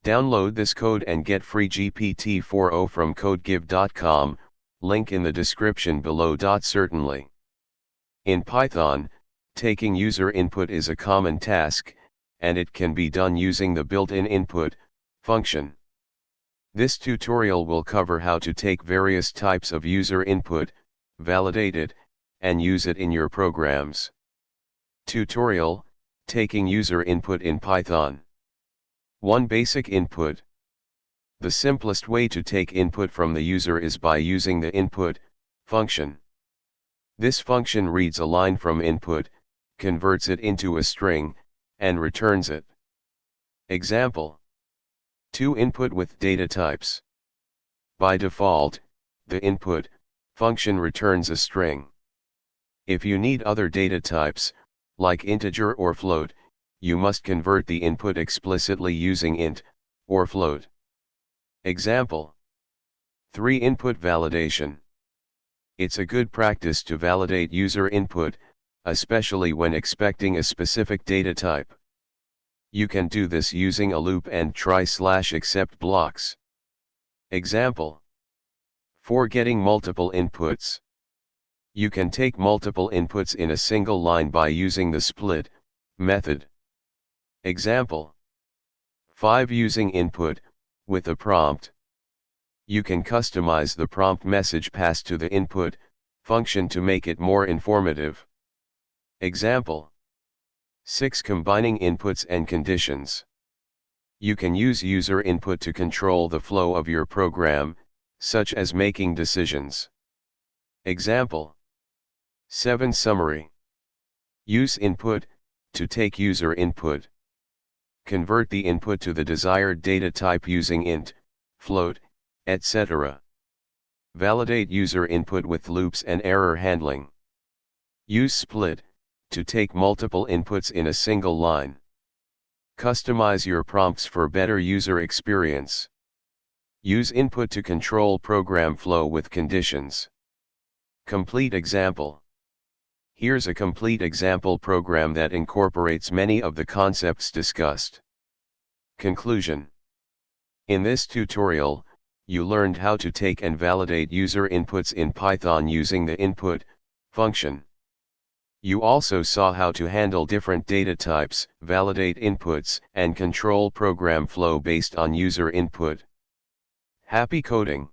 Download this code and get free GPT-4o from codegive.com, link in the description below. Certainly. In Python, taking user input is a common task, and it can be done using the built-in input function. This tutorial will cover how to take various types of user input, validate it, and use it in your programs. Tutorial: Taking user input in Python. 1. Basic input. The simplest way to take input from the user is by using the input function. This function reads a line from input, converts it into a string, and returns it. Example: 2 input with data types. By default, the input function returns a string. If you need other data types, like integer or float, you must convert the input explicitly using int or float. Example: 3 input validation. It's a good practice to validate user input, especially when expecting a specific data type. You can do this using a loop and try/except blocks. Example: 4 getting multiple inputs. You can take multiple inputs in a single line by using the split method. Example: 5 using input with a prompt. You can customize the prompt message passed to the input function to make it more informative. Example: 6 combining inputs and conditions. You can use user input to control the flow of your program, such as making decisions. Example: 7 summary. Use input to take user input. Convert the input to the desired data type using int, float, etc. Validate user input with loops and error handling. Use split to take multiple inputs in a single line. Customize your prompts for better user experience. Use input to control program flow with conditions. Complete example. Here's a complete example program that incorporates many of the concepts discussed. Conclusion. In this tutorial, you learned how to take and validate user inputs in Python using the input function. You also saw how to handle different data types, validate inputs, and control program flow based on user input. Happy coding!